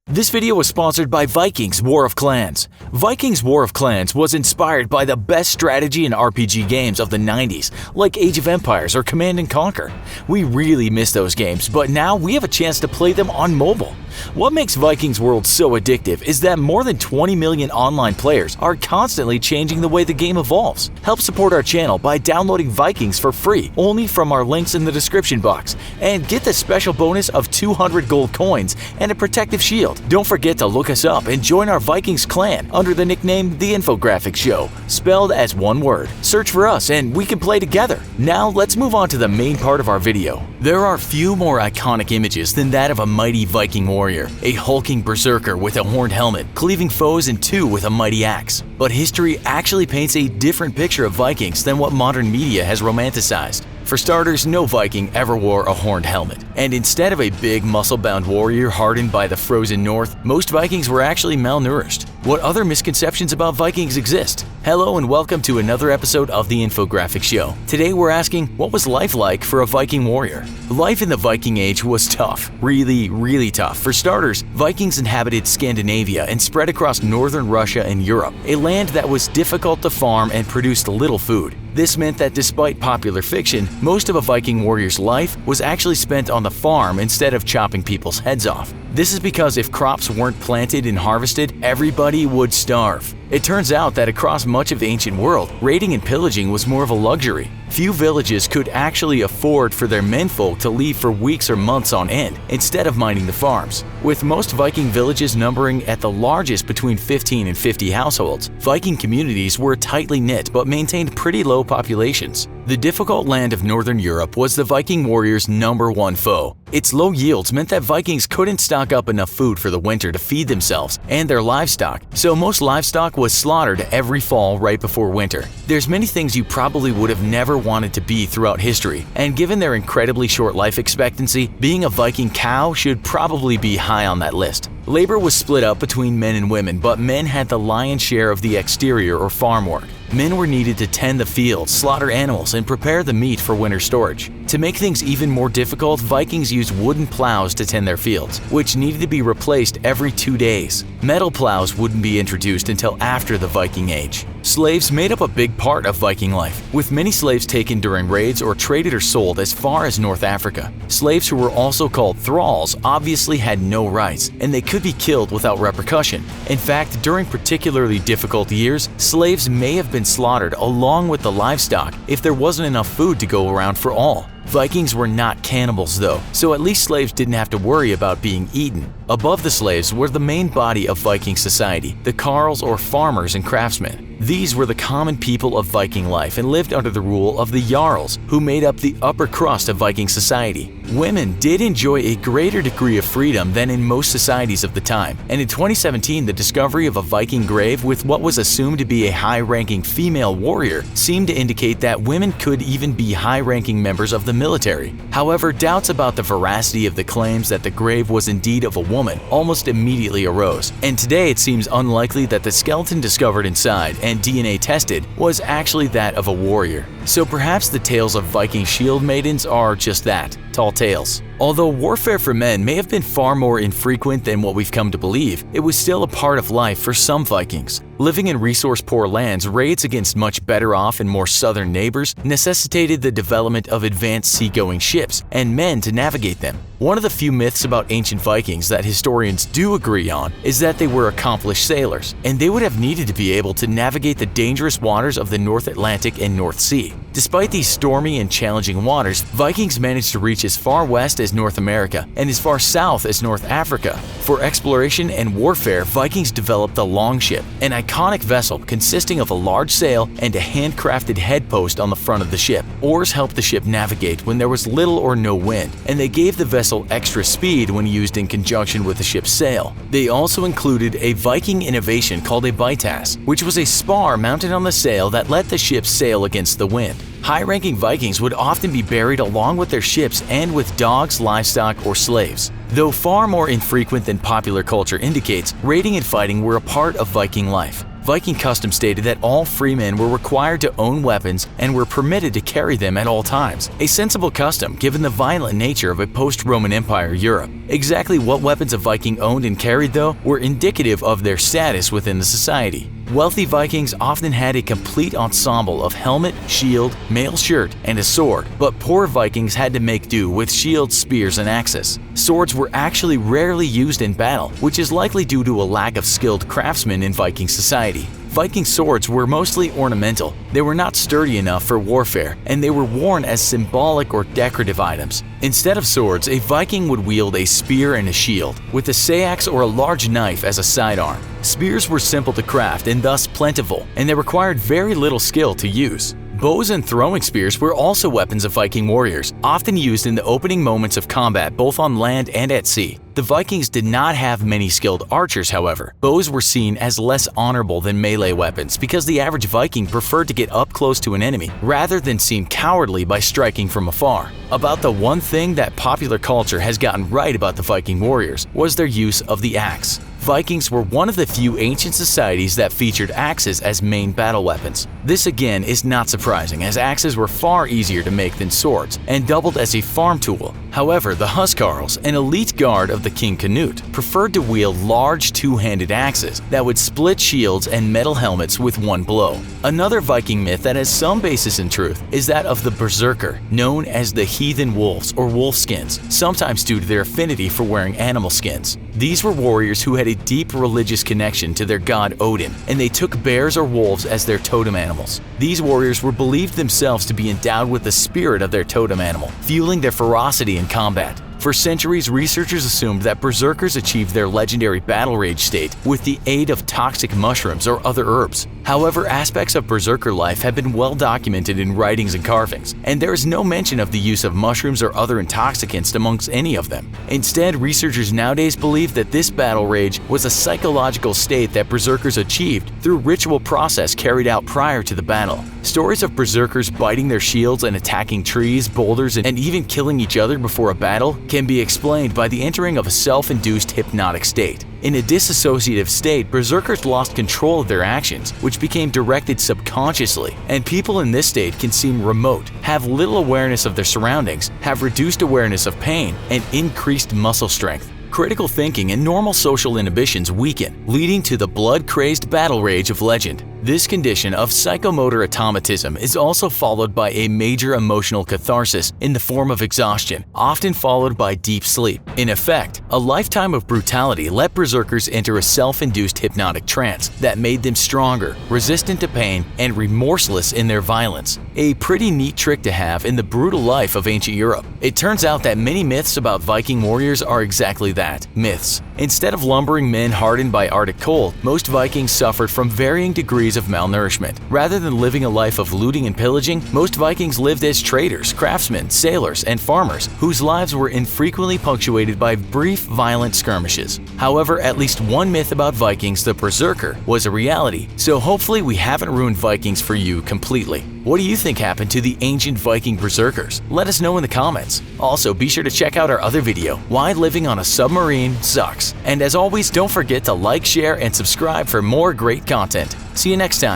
This video was sponsored by Vikings War of Clans. Vikings War of Clans was inspired by the best strategy and RPG games of the 90s, like Age of Empires or Command & Conquer. We really miss those games, but now we have a chance to play them on mobile. What makes Vikings World so addictive is that more than 20 million online players are constantly changing the way the game evolves. Help support our channel by downloading Vikings for free only from our links in the description box, and get the special bonus of 200 gold coins and a protective shield. Don't forget to look us up and join our Vikings clan under the nickname TheInfographics Show, spelled as one word. Search for us and we can play together. Now let's move on to the main part of our video. There are few more iconic images than that of a mighty Viking warrior, a hulking berserker with a horned helmet, cleaving foes in two with a mighty axe. But history actually paints a different picture of Vikings than what modern media has romanticized. For starters, no Viking ever wore a horned helmet, and instead of a big muscle-bound warrior hardened by the frozen north, most Vikings were actually malnourished. What other misconceptions about Vikings exist? Hello and welcome to another episode of The Infographics Show. Today we're asking, what was life like for a Viking warrior? Life in the Viking Age was tough, really tough. For starters, Vikings inhabited Scandinavia and spread across northern Russia and Europe, a land that was difficult to farm and produced little food. This meant that despite popular fiction, most of a Viking warrior's life was actually spent on the farm instead of chopping people's heads off. This is because if crops weren't planted and harvested, everybody would starve. It turns out that across much of the ancient world, raiding and pillaging was more of a luxury. Few villages could actually afford for their menfolk to leave for weeks or months on end instead of minding the farms. With most Viking villages numbering at the largest between 15 and 50 households, Viking communities were tightly knit but maintained pretty low populations. The difficult land of northern Europe was the Viking warriors' #1 foe. Its low yields meant that Vikings couldn't stock up enough food for the winter to feed themselves and their livestock, so most livestock was slaughtered every fall right before winter. There's many things you probably would have never wanted to be throughout history, and given their incredibly short life expectancy, being a Viking cow should probably be high on that list. Labor was split up between men and women, but men had the lion's share of the exterior or farm work. Men were needed to tend the fields, slaughter animals, and prepare the meat for winter storage. To make things even more difficult, Vikings used wooden plows to tend their fields, which needed to be replaced every 2 days. Metal plows wouldn't be introduced until after the Viking Age. Slaves made up a big part of Viking life, with many slaves taken during raids or traded or sold as far as North Africa. Slaves who were also called thralls obviously had no rights, and they could be killed without repercussion. In fact, during particularly difficult years, slaves may have been slaughtered along with the livestock if there wasn't enough food to go around for all. Vikings were not cannibals though, so at least slaves didn't have to worry about being eaten. Above the slaves were the main body of Viking society, the carls or farmers and craftsmen. These were the common people of Viking life and lived under the rule of the jarls, who made up the upper crust of Viking society. Women did enjoy a greater degree of freedom than in most societies of the time, and in 2017 the discovery of a Viking grave with what was assumed to be a high-ranking female warrior seemed to indicate that women could even be high-ranking members of the military. However, doubts about the veracity of the claims that the grave was indeed of a woman almost immediately arose, and today it seems unlikely that the skeleton discovered inside and DNA tested was actually that of a warrior. So perhaps the tales of Viking shield maidens are just that, tall tales. Although warfare for men may have been far more infrequent than what we've come to believe, it was still a part of life for some Vikings. Living in resource-poor lands, raids against much better off and more southern neighbors necessitated the development of advanced seagoing ships and men to navigate them. One of the few myths about ancient Vikings that historians do agree on is that they were accomplished sailors, and they would have needed to be able to navigate the dangerous waters of the North Atlantic and North Sea. Despite these stormy and challenging waters, Vikings managed to reach as far west as North America and as far south as North Africa. For exploration and warfare, Vikings developed the longship, an iconic vessel consisting of a large sail and a handcrafted headpost on the front of the ship. Oars helped the ship navigate when there was little or no wind, and they gave the vessel extra speed when used in conjunction with the ship's sail. They also included a Viking innovation called a bytass, which was a spar mounted on the sail that let the ship sail against the wind. High-ranking Vikings would often be buried along with their ships and with dogs, livestock, or slaves. Though far more infrequent than popular culture indicates, raiding and fighting were a part of Viking life. Viking custom stated that all free men were required to own weapons and were permitted to carry them at all times. A sensible custom given the violent nature of a post-Roman Empire Europe. Exactly what weapons a Viking owned and carried, though, were indicative of their status within the society. Wealthy Vikings often had a complete ensemble of helmet, shield, mail shirt, and a sword, but poor Vikings had to make do with shields, spears, and axes. Swords were actually rarely used in battle, which is likely due to a lack of skilled craftsmen in Viking society. Viking swords were mostly ornamental. They were not sturdy enough for warfare, and they were worn as symbolic or decorative items. Instead of swords, a Viking would wield a spear and a shield, with a sayax or a large knife as a sidearm. Spears were simple to craft and thus plentiful, and they required very little skill to use. Bows and throwing spears were also weapons of Viking warriors, often used in the opening moments of combat both on land and at sea. The Vikings did not have many skilled archers, however. Bows were seen as less honorable than melee weapons because the average Viking preferred to get up close to an enemy rather than seem cowardly by striking from afar. About the one thing that popular culture has gotten right about the Viking warriors was their use of the axe. Vikings were one of the few ancient societies that featured axes as main battle weapons. This again is not surprising, as axes were far easier to make than swords and doubled as a farm tool. However, the Huskarls, an elite guard of the King Canute, preferred to wield large two-handed axes that would split shields and metal helmets with one blow. Another Viking myth that has some basis in truth is that of the berserker, known as the heathen wolves or wolfskins, sometimes due to their affinity for wearing animal skins. These were warriors who had a deep religious connection to their god Odin, and they took bears or wolves as their totem animals. These warriors were believed themselves to be endowed with the spirit of their totem animal, fueling their ferocity in combat. For centuries, researchers assumed that berserkers achieved their legendary battle rage state with the aid of toxic mushrooms or other herbs. However, aspects of berserker life have been well documented in writings and carvings, and there is no mention of the use of mushrooms or other intoxicants amongst any of them. Instead, researchers nowadays believe that this battle rage was a psychological state that berserkers achieved through ritual process carried out prior to the battle. Stories of berserkers biting their shields and attacking trees, boulders, and even killing each other before a battle can be explained by the entering of a self-induced hypnotic state. In a dissociative state, berserkers lost control of their actions, which became directed subconsciously, and people in this state can seem remote, have little awareness of their surroundings, have reduced awareness of pain, and increased muscle strength. Critical thinking and normal social inhibitions weaken, leading to the blood-crazed battle rage of legend. This condition of psychomotor automatism is also followed by a major emotional catharsis in the form of exhaustion, often followed by deep sleep. In effect, a lifetime of brutality let berserkers enter a self-induced hypnotic trance that made them stronger, resistant to pain, and remorseless in their violence. A pretty neat trick to have in the brutal life of ancient Europe. It turns out that many myths about Viking warriors are exactly that, myths. Instead of lumbering men hardened by Arctic cold, most Vikings suffered from varying degrees of malnourishment. Rather than living a life of looting and pillaging, most Vikings lived as traders, craftsmen, sailors, and farmers, whose lives were infrequently punctuated by brief, violent skirmishes. However, at least one myth about Vikings, the berserker, was a reality, so hopefully we haven't ruined Vikings for you completely. What do you think happened to the ancient Viking berserkers? Let us know in the comments. Also, be sure to check out our other video, Why Living on a Submarine Sucks. And as always, don't forget to like, share, and subscribe for more great content. See you next time.